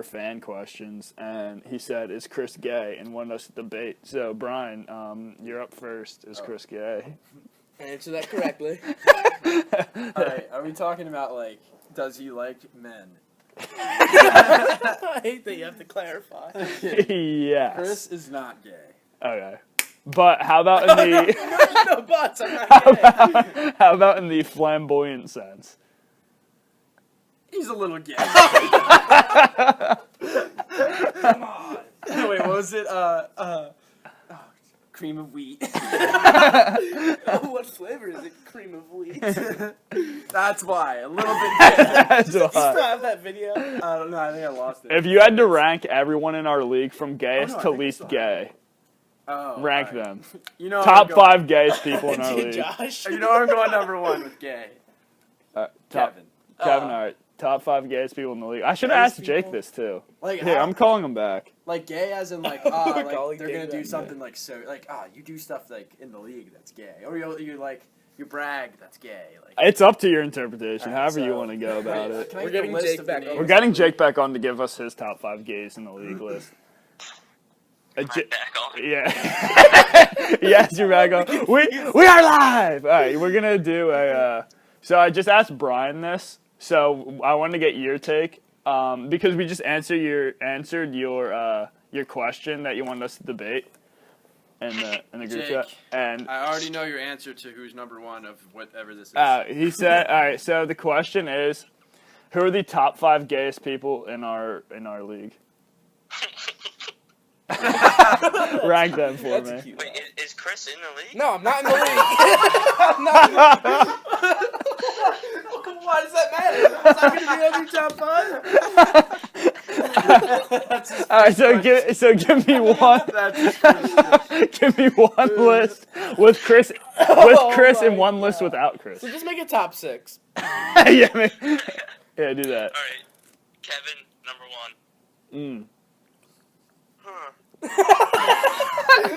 fan questions, and he said, "Is Chris gay?" and wanted us to debate. So Brian, you're up first. Is Chris gay? Answer that correctly. Alright, are we talking about, like, does he like men? I hate that you have to clarify. Yes. Chris is not gay. Okay. But how about in the No buts, I'm not gay. how about in the flamboyant sense? He's a little gay. Come on. Wait, what was it? Cream of wheat. Oh, what flavor is it? Cream of wheat. That's why. A little bit gay. That's You still why. have that video? I don't know. I think I lost it. If you had to rank everyone in our league from gayest Oh, no, I to think I least still have gay, Oh, rank alright. them. You know Top I'm going- 5 gayest people in our league. Josh. You know I'm going number 1 with gay. Top, Kevin. Kevin, all right. top 5 gayest people in the league. I should have Gayest asked Jake people? this too. Like, Here, how- I'm calling him back. Like gay as in like, We're like calling they're gay gonna do back. something like so, like, you do stuff like in the league that's gay, or you like you brag that's gay. Like, It's up to your interpretation, Alright, however you so- want to go about it. Can I We're get a getting list Jake of the back on. names? We're getting Jake back on to give us his top 5 gays in the league list. I'm back on. Yeah. Yes, you're back on. We are live. All right, we're gonna do a. So I just asked Brian this, so I wanted to get your take, because we just answered your question that you wanted us to debate in the group chat, Jake, and I already know your answer to who's number one of whatever this is. he said, all right. So the question is, who are the top 5 gayest people in our league? Rank them for That's me. a cute Wait, is Chris in the league? No, I'm not in the league. I'm not in the league. Why does that matter? Is that going to be on your top 5? All right, so give me one. Give me one list with Chris my and one list without Chris. So just make a top 6. Yeah, do that. All right, Kevin, number 1. Huh.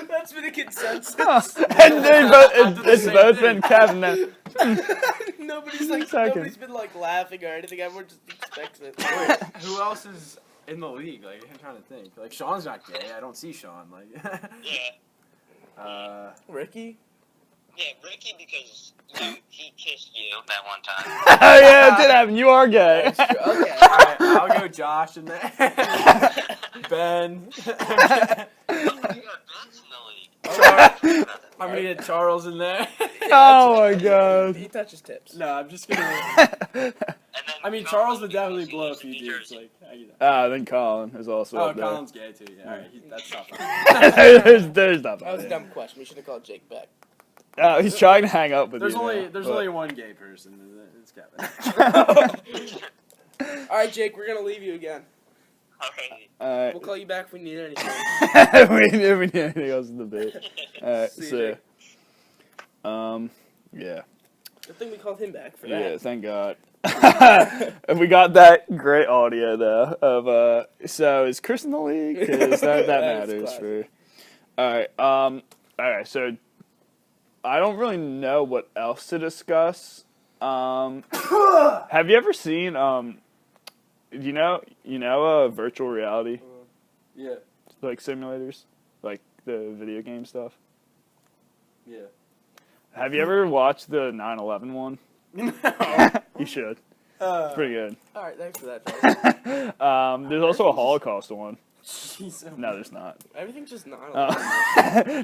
That's been a consensus. And it's both been Kevin. Then. Nobody's been like laughing or anything. Everyone just expects it. Wait, who else is in the league? Like, I'm trying to think. Like, Sean's not gay. I don't see Sean. Like, Yeah. Ricky? Yeah, Ricky, because he kissed you that one time. Oh yeah, it did happen. You are gay. Okay. alright, I'll go Josh in there. Ben. You got Vince in the league. I'm gonna get Charles in there. Oh my god. He touches tips. No, I'm just gonna. And then I mean, Charles would because definitely he blow a lives in few New dudes. Jersey. Like, Then Colin is also oh, up there. Colin's gay too. Yeah, alright, that's tough. there's not. That was a dumb question. We should have called Jake back. He's trying to hang up with There's you. only one gay person. It's Kevin. All right, Jake, we're gonna leave you again. Alright. Alright. We'll call you back if we need anything. we need anything else in the debate. Alright, See you, so Jake. yeah. Good thing we called him back for Yeah, that. thank God. And we got that great audio though of so is Chris in the league? 'Cause that That is matters classic. for. Alright, so I don't really know what else to discuss. Have you ever seen you know virtual reality, Yeah, like simulators, like the video game stuff? yeah. Have you ever watched the 9/11 one? No. You should. It's pretty good. All right, thanks for that, Jake. There's also a Holocaust one. Jeez. No, there's not. Everything's just not.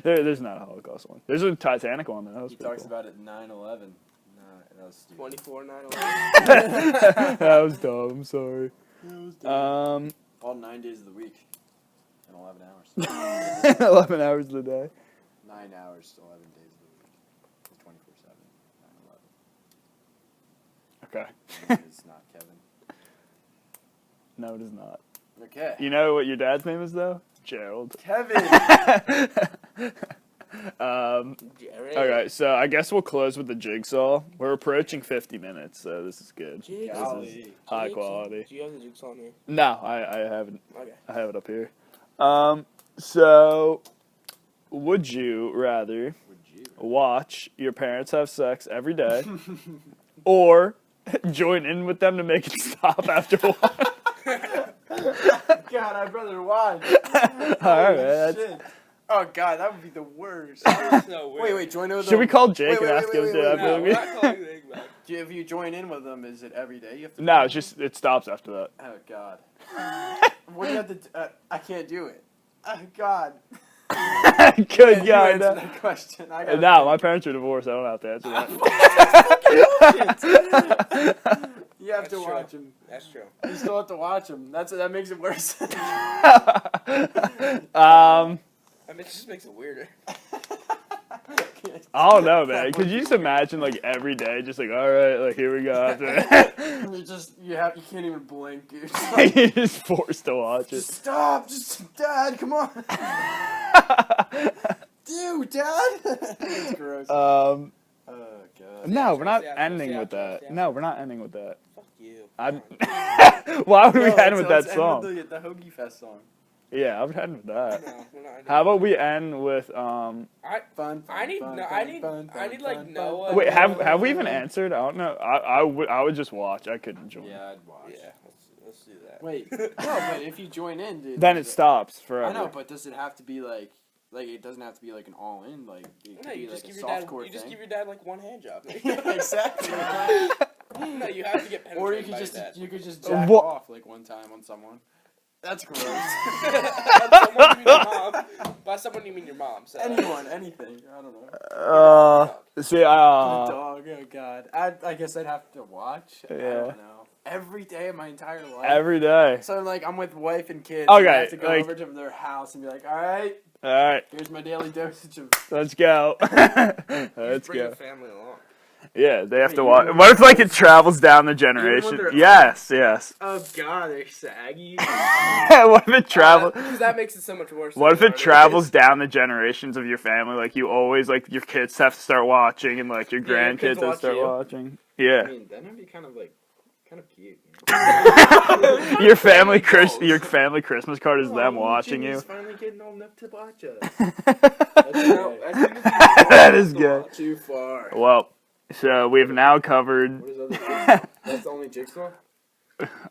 There's not a Holocaust one. There's a Titanic one. That was He pretty talks cool. about it 9/11. No, that was stupid. 24, 9, 11. That was dumb. I'm sorry. All 9 days of the week and 11 hours. 11 hours a day. 9 hours, 11 days of the week. 24/7. 9/11. Okay. It's not Kevin. No, it is not. Okay. You know what your dad's name is though? Gerald. Kevin. Jared. Okay, so I guess we'll close with the jigsaw. We're approaching 50 minutes, so this is good. Jigsaw. This is Golly. high Jigsaw. quality. Do you have the jigsaw on here? No, I haven't. Okay. I have it up here. So would you rather Would you? watch your parents have sex every day or join in with them to make it stop after one? God, I'd rather watch. Alright, man. Shit. Oh God, that would be the worst. No, Wait, join in with Should them. we call Jake Wait, and ask him wait, to wait, have No, baby? we're not calling Jake back. If you join in with them, is it every day? You have to. No, it's just it stops after that. Oh God. What do you have to? I can't do it. Oh God. Good You guy. answer No. that question. I gotta No, my parents are divorced. I don't have to answer that. You have That's to true. watch them. That's true. You still have to watch them. That makes it worse. I mean, it just makes it weirder. I don't know, man. Could you just imagine like every day, just like, all right, like here we go. After you can't even blink, dude. you're just forced to watch it. Just stop, Dad, come on. Dude, Dad. It's gross. Um, Oh God. no, we're not Yeah, ending yeah, with that. yeah. No, we're not ending with that. Fuck you. too. Why would we No, end with that let's end song? with the Hoagie Fest song. Yeah, I would end with that. No, we're not ending How about with we end with Fun, I need fun, no- fun, I need- fun, I need, fun, like, fun, Noah- fun, Wait, fun, have we fun, even fun. answered? I don't know. I would just watch. I couldn't join. Yeah, I'd watch. Yeah, let's do that. Wait, no, but if you join in, dude. Then it stops forever. I know, but does it have to be like it doesn't have to be like an all in, like it could No, you be just like give a your dad. softcore You just thing. give your dad like one hand job. Exactly. No, you have to get penetrated Or you could by just your dad. jack What? off like one time on someone. That's gross. By someone, you mean your mom. By someone, you mean your mom. So. Anyone, anything. I don't know. See, Dog. Oh god. I guess I'd have to watch. I Yeah. don't know. Every day of my entire life. every day. So like I'm with wife and kids. Okay, and I have to go like- over to their house and be like, all right, All right, here's my daily dosage of. let's go. Let's Bring go. the family along. Yeah, they have Wait, to you watch. know What if like it travels down the generation? they're- Yes, yes. Oh god, they're saggy. What if it travels? Because that makes it so much worse. What if than it already travels is. down the generations of your family? Like you always like your kids have to start watching, and like your Yeah, your kids grandkids have to watch start you. watching. Yeah, mean, then it'd be kind of cute. your family Christmas card is them watching you. Jimmy's finally getting old enough to watch us. No, as soon as That is good. Too far. Well, so we've now covered. What is other jigsaw? That's the only jigsaw?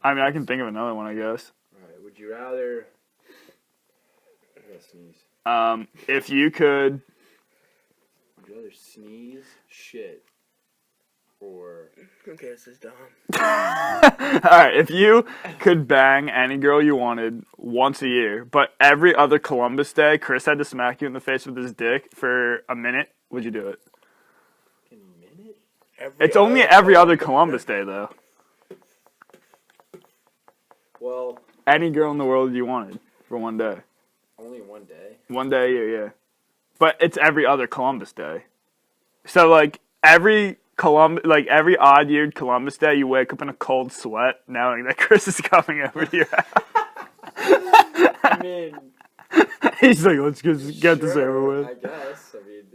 I mean, I can think of another one, I guess. Alright, would you rather. I gotta sneeze. If you could, Would you rather sneeze, shit, or. Okay, this is dumb. all right, if you could bang any girl you wanted once a year, but every other Columbus Day, Chris had to smack you in the face with his dick for a minute, would you do it? In a minute? It's only every other Columbus Day, though. Well, Any girl in the world you wanted for one day. only one day. One day a year, yeah. But it's every other Columbus Day. So, like, every odd-yeared Columbus Day, you wake up in a cold sweat knowing that Chris is coming over to your house. I mean, He's like, let's just get this sure, over with. I guess. I mean,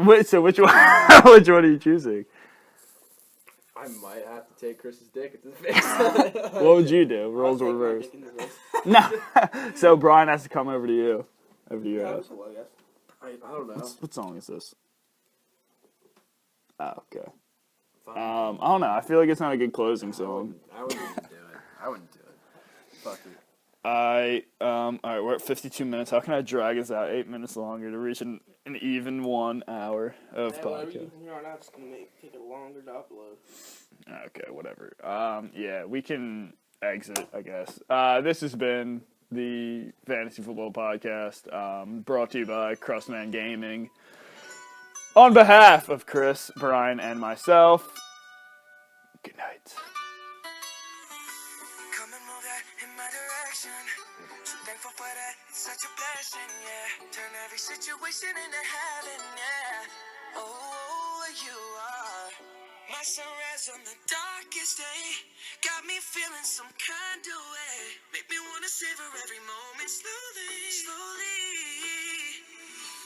Wait, so which one? Which one are you choosing? I might have to take Chris's dick at this face. What would you do? Roles I'll take my reversed. dick in the face. No. So Brian has to come over to you. Over to your Yeah, house. that's cool, I guess. I don't know. What song is this? Oh, okay. Fine. I don't know. I feel like it's not a good closing song. I wouldn't do it. I wouldn't do it. Fuck it. All right, we're at 52 minutes. How can I drag us out 8 minutes longer to reach an even 1 hour of Yeah, whatever you podcast? do from here on out, it's gonna take it longer to upload. Okay, whatever. Yeah, we can exit, I guess. This has been the Fantasy Football Podcast, brought to you by Crust Man Gaming. On behalf of Chris, Brian, and myself, good night. Come and move that in my direction. So thankful for that, it's such a blessing, yeah. Turn every situation into heaven, yeah. Oh, you are my sunrise on the darkest day. Got me feeling some kind of way. Make me wanna savor every moment slowly, slowly.